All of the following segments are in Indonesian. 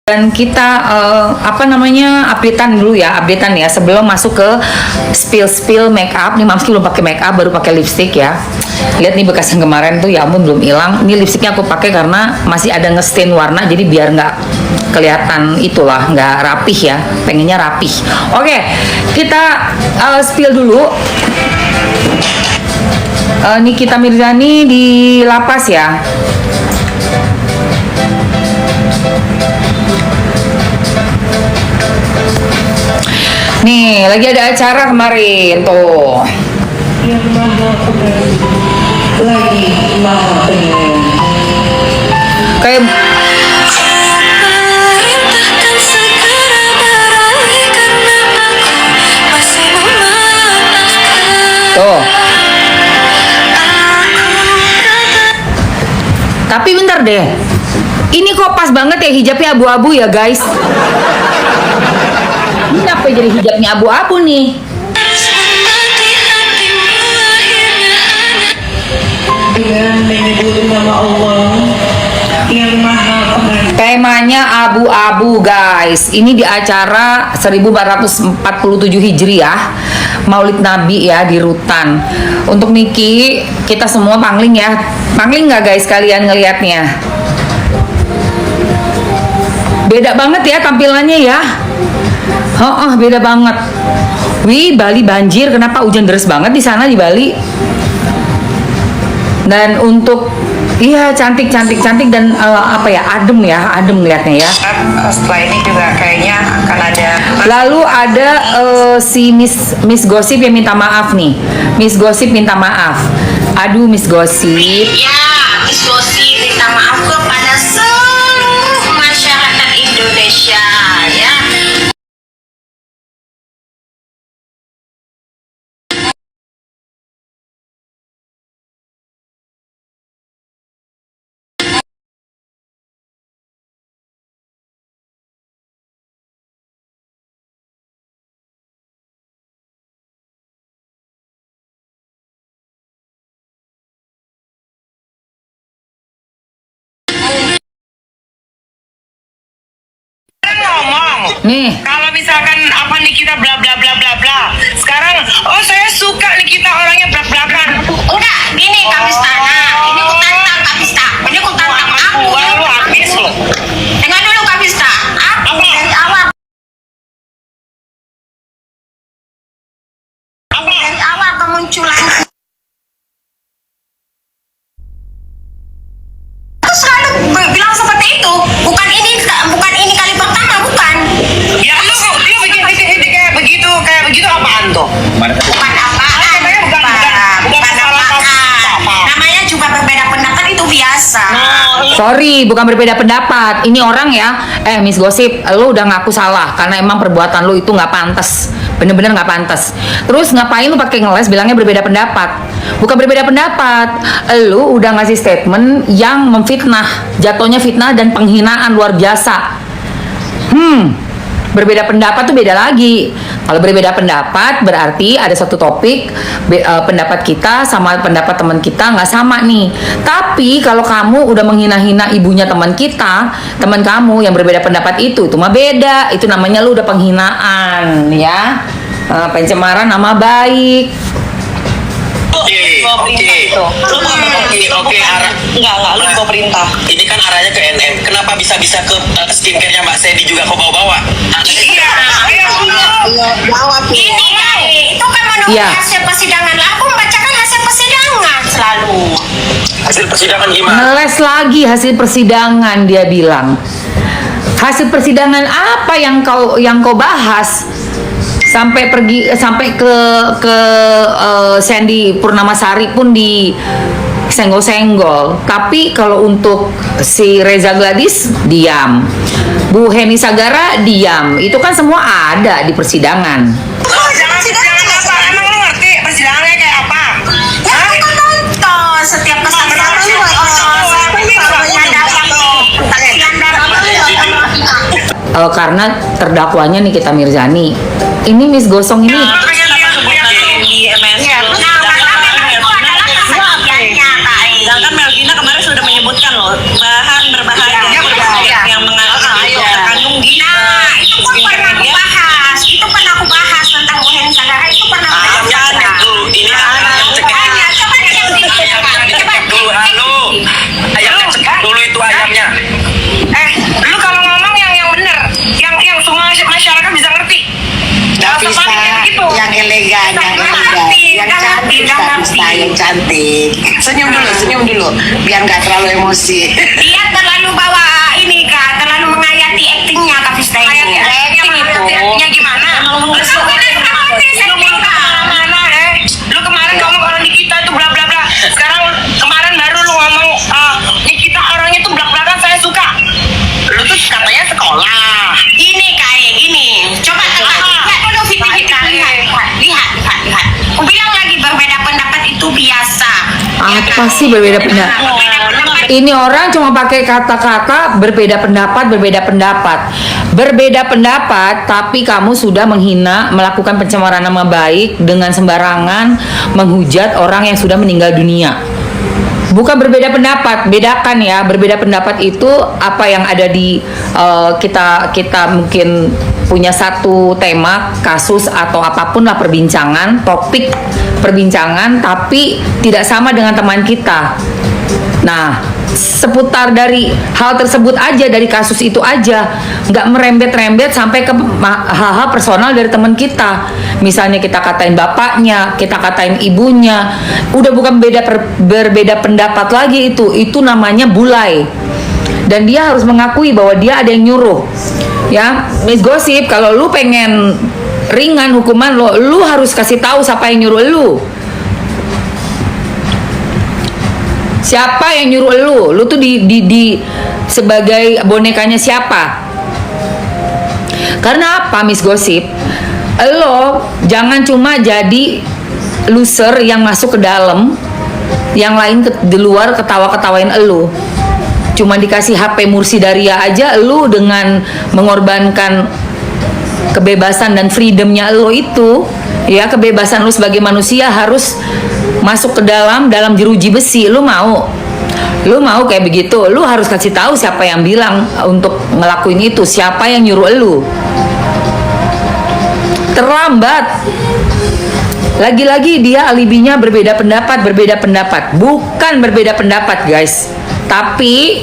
Dan kita updatean dulu ya, sebelum masuk ke spill make up. Nih Mamski belum pakai make up, baru pakai lipstick ya. Lihat nih bekas yang kemarin tuh, ya ampun belum hilang. Ini lipstiknya aku pakai karena masih ada ngestain warna, jadi biar nggak kelihatan itulah, nggak rapih ya. Pengennya rapih. Oke, kita spill dulu. Nikita Mirzani di lapas ya. Nih, lagi ada acara kemarin tuh. Yang maha pengampun, lagi maha penyayang. Kayak tuh. Tapi bentar deh. Ini kok pas banget ya hijabnya abu-abu ya, guys. Ini apa jadi hijabnya abu-abu nih? Dengan menyebut nama Allah yang maha pengampun. Temanya abu-abu, guys. Ini di acara 1447 Hijriah, Maulid Nabi ya, di Rutan. Untuk Niki, kita semua pangling ya. Pangling nggak guys kalian ngelihatnya? Beda banget ya tampilannya ya. Beda banget. Wih, Bali banjir. Kenapa hujan deras banget di sana di Bali? Dan untuk iya cantik dan adem liatnya ya. Setelah ini juga kayaknya akan ada. Lalu ada si Miss Gossip yang minta maaf nih. Miss Gossip minta maaf. Aduh Miss Gossip. Ya, Miss Gossip minta maaf kepada seluruh masyarakat Indonesia ya. Nih. Kalau misalkan apa nih kita bla bla bla bla bla. Sekarang saya suka nih kita orangnya bla bla bla. Udah, ini Kamista. Nah, ini ku tantang Kamista. Ini ku tantang aku. Lu habis lo. Dengar dulu Kamista. Aku dari awal kemunculan aku selalu bilang seperti itu. Bukan ini kali pertama, bukan. Ya lu bikin kayak begitu apaan tuh? Bukan apaan. Bukan apaan. Namanya juga berbeda pendapat, itu biasa. Sorry, bukan berbeda pendapat. Ini orang ya, Miss Gossip, lu udah ngaku salah karena emang perbuatan lu itu nggak pantas, bener-bener nggak pantas. Terus ngapain lu pakai ngeles bilangnya berbeda pendapat? Bukan berbeda pendapat. Lu udah ngasih statement yang memfitnah, jatuhnya fitnah dan penghinaan luar biasa. Berbeda pendapat tuh beda lagi. Kalau berbeda pendapat berarti ada satu topik pendapat kita sama pendapat teman kita nggak sama nih. Tapi kalau kamu udah menghina-hina ibunya teman kita, teman kamu yang berbeda pendapat itu mah beda. Itu namanya lu udah penghinaan ya. Pencemaran nama baik. Oke, arah. Enggak, lu bawa perintah. Ini kan arahnya ke NM. Kenapa bisa ke skincare-nya Mbak Sandy juga kau bawa-bawa? Iya. Jawab Ini itu kan menurut Iya. hasil persidangan. Aku membacakan hasil persidangan selalu. Hasil persidangan gimana? Ngeles lagi hasil persidangan dia bilang. Hasil persidangan apa yang kau bahas? Sampai ke Sandy Purnamasari pun di senggol-senggol. Tapi kalau untuk si Reza Gladys diam, Bu Heni Sagara diam. Itu kan semua ada di persidangan. Jangan apa? Emang lu ngerti persidangannya kayak apa? Ya aku kan nonton setiap persidangan. Karena terdakwanya Nikita Mirzani. Ini Miss Gosong ini Nah, karena itu adalah kesaktiannya, Kak. Sedangkan Melvina kemarin sudah menyebutkan loh, bahan berbahaya yang mengandung kandungan senyum dulu, biar nggak terlalu emosi. Dia terlalu bawa ini Kak, terlalu menghayati aktingnya Kak Vista ini. Acting itu. Aktingnya gimana? Lu kemarin ngomong orang Nikita itu bla bla bla. Sekarang kemarin baru lu ngomong Nikita orangnya tuh belak belakan saya suka. Lu tuh katanya sekolah. Gini kayak gini. Coba lihat dulu video lihat. Aku bilang lagi berbeda pendapat itu biasa. Apa sih berbeda pendapat? Ini orang cuma pakai kata-kata berbeda pendapat, tapi kamu sudah menghina, melakukan pencemaran nama baik dengan sembarangan menghujat orang yang sudah meninggal dunia. Bukan berbeda pendapat, bedakan ya. Berbeda pendapat itu apa yang ada di kita mungkin punya satu tema, kasus atau apapun lah perbincangan, topik perbincangan, tapi tidak sama dengan teman kita. Nah, seputar dari hal tersebut aja, dari kasus itu aja, nggak merembet-rembet sampai ke hal-hal personal dari teman kita. Misalnya kita katain bapaknya, kita katain ibunya, udah bukan berbeda pendapat lagi, itu namanya bulai. Dan dia harus mengakui bahwa dia ada yang nyuruh. Ya, Miss Gosip, kalau lu pengen ringan hukuman lu harus kasih tahu siapa yang nyuruh lu. Siapa yang nyuruh lu? Lu tuh di sebagai bonekanya siapa? Karena apa, Miss Gosip? Lo jangan cuma jadi loser yang masuk ke dalam, yang lain di luar ketawa-ketawain elu. Cuma dikasih HP Mursidaria aja, lu dengan mengorbankan kebebasan dan freedomnya lo itu, ya, kebebasan lu sebagai manusia harus masuk ke dalam jeruji besi. Lu mau kayak begitu? Lu harus kasih tahu siapa yang bilang untuk ngelakuin itu, siapa yang nyuruh lu. Terlambat. Lagi-lagi dia alibinya berbeda pendapat. Bukan berbeda pendapat, guys, tapi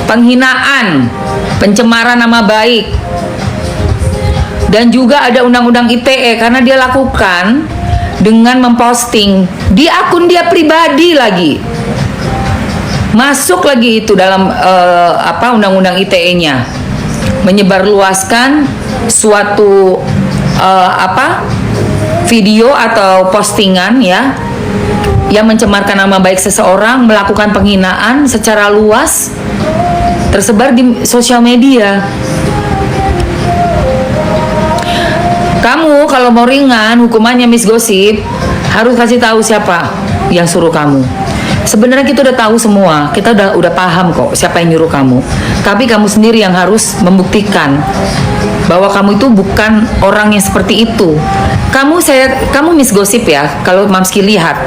penghinaan, pencemaran nama baik. Dan juga ada undang-undang ITE karena dia lakukan dengan memposting di akun dia pribadi lagi. Masuk lagi itu dalam undang-undang ITE-nya. Menyebarluaskan suatu video atau postingan ya yang mencemarkan nama baik seseorang, melakukan penghinaan secara luas, tersebar di sosial media. Kamu kalau mau ringan hukumannya, Miss Gosip, harus kasih tahu siapa yang suruh kamu. Sebenarnya kita udah tahu semua, kita udah paham kok siapa yang nyuruh kamu. Tapi kamu sendiri yang harus membuktikan bahwa kamu itu bukan orang yang seperti itu. Kamu Miss Gosip ya, kalau Mamski lihat,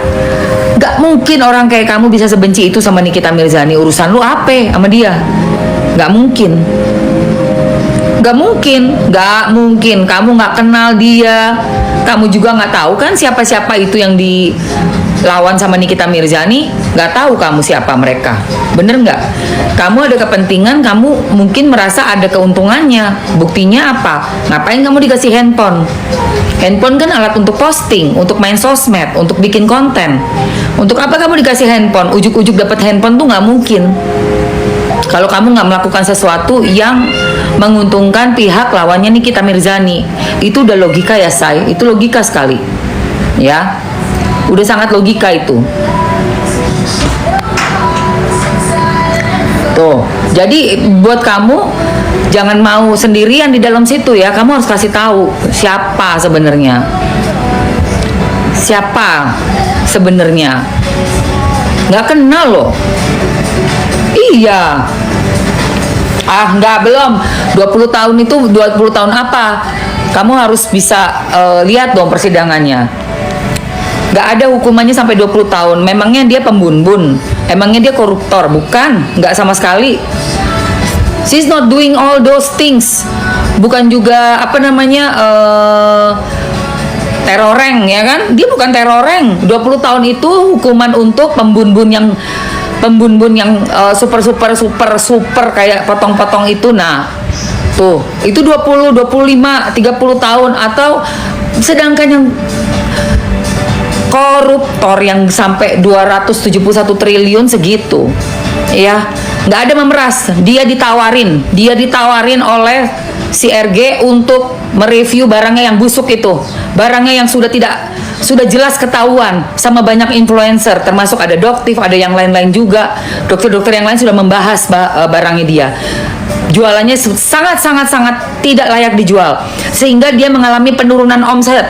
gak mungkin orang kayak kamu bisa sebenci itu sama Nikita Mirzani. Urusan lu apa sama dia? Gak mungkin. Gak mungkin. Kamu gak kenal dia, kamu juga gak tahu kan siapa-siapa itu yang dilawan sama Nikita Mirzani. Gak tahu kamu siapa mereka, bener gak? Kamu ada kepentingan, kamu mungkin merasa ada keuntungannya. Buktinya apa? Ngapain kamu dikasih handphone? Handphone kan alat untuk posting, untuk main sosmed, untuk bikin konten. Untuk apa kamu dikasih handphone? Ujuk-ujuk dapat handphone tuh gak mungkin kalau kamu nggak melakukan sesuatu yang menguntungkan pihak lawannya Nikita Mirzani. Itu udah logika ya, Say. Itu logika sekali, ya. Udah sangat logika itu. Tuh. Jadi buat kamu jangan mau sendirian di dalam situ ya. Kamu harus kasih tahu siapa sebenarnya. Nggak kenal loh. Iya. Belum. 20 tahun itu 20 tahun apa? Kamu harus bisa lihat dong persidangannya. Gak ada hukumannya sampai 20 tahun. Memangnya dia pembunuh? Emangnya dia koruptor? Bukan. Gak sama sekali. She's not doing all those things. Bukan juga teroreng ya kan? Dia bukan teroreng. 20 tahun itu hukuman untuk pembunuh yang super kayak potong-potong itu. Nah, tuh, itu 20, 25, 30 tahun. Atau sedangkan yang koruptor yang sampai 271 triliun segitu, ya, nggak ada memeras. Dia ditawarin oleh si RG untuk mereview barangnya yang busuk itu, barangnya yang sudah jelas ketahuan sama banyak influencer, termasuk ada Doktif, ada yang lain-lain juga, dokter-dokter yang lain sudah membahas barangnya dia. Jualannya sangat tidak layak dijual, sehingga dia mengalami penurunan omset.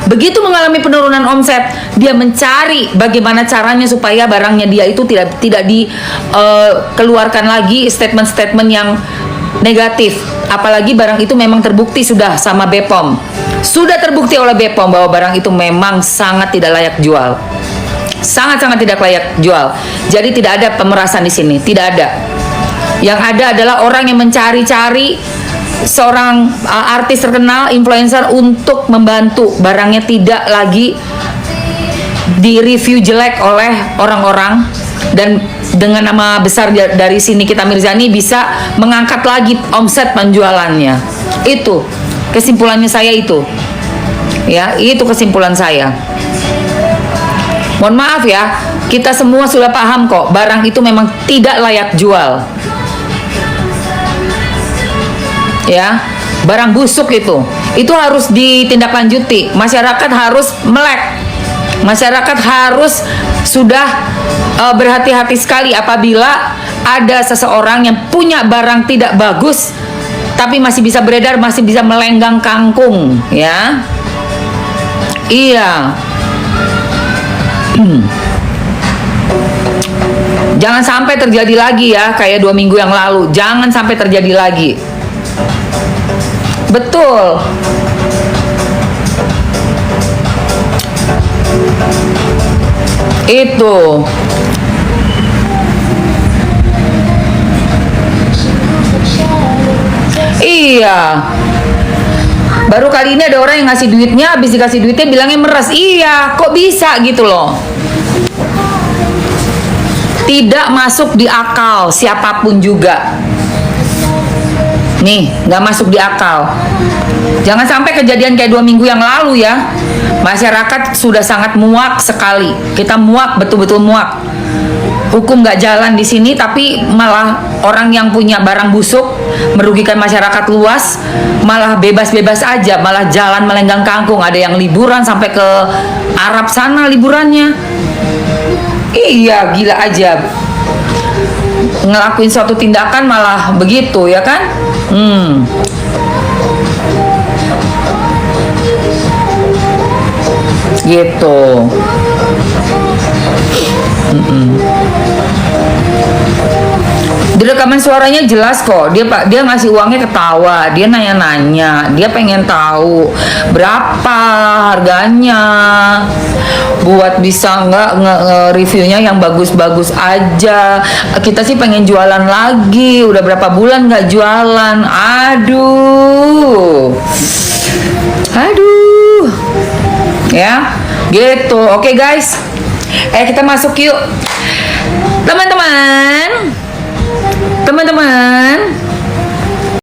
Begitu mengalami penurunan omset, dia mencari bagaimana caranya supaya barangnya dia itu tidak dikeluarkan lagi statement-statement yang negatif. Apalagi barang itu memang terbukti sudah sama BPOM. Sudah terbukti oleh BPOM bahwa barang itu memang sangat tidak layak jual. Sangat tidak layak jual. Jadi tidak ada pemerasan di sini, tidak ada. Yang ada adalah orang yang mencari-cari seorang artis terkenal, influencer untuk membantu barangnya tidak lagi di-review jelek oleh orang-orang, dan dengan nama besar dari sini Nikita Mirzani bisa mengangkat lagi omset penjualannya. Itu kesimpulannya saya itu. Ya, itu kesimpulan saya. Mohon maaf ya, kita semua sudah paham kok, barang itu memang tidak layak jual. Ya, barang busuk itu harus ditindaklanjuti. Masyarakat harus melek. Masyarakat harus sudah berhati-hati sekali apabila ada seseorang yang punya barang tidak bagus tapi masih bisa beredar, masih bisa melenggang kangkung, ya. Iya. Jangan sampai terjadi lagi ya, kayak 2 minggu yang lalu. Jangan sampai terjadi lagi. Betul. Itu. Iya. Baru kali ini ada orang yang ngasih duitnya, habis dikasih duitnya bilangnya meres. Iya, kok bisa gitu loh. Tidak masuk di akal siapapun juga. Nih, nggak masuk di akal. Jangan sampai kejadian kayak 2 minggu yang lalu ya. Masyarakat sudah sangat muak sekali. Kita muak, betul-betul muak. Hukum nggak jalan di sini, tapi malah orang yang punya barang busuk merugikan masyarakat luas, malah bebas-bebas aja, malah jalan melenggang kangkung. Ada yang liburan sampai ke Arab sana liburannya. Iya, gila aja. Ngelakuin suatu tindakan malah begitu, ya kan? Gitu. Di rekaman suaranya jelas kok, dia ngasih uangnya ketawa, dia nanya-nanya, dia pengen tahu berapa harganya, buat bisa nggak nge-reviewnya yang bagus-bagus aja. Kita sih pengen jualan lagi, udah berapa bulan nggak jualan. Aduh, ya, gitu. Oke guys, kita masuk yuk, teman-teman.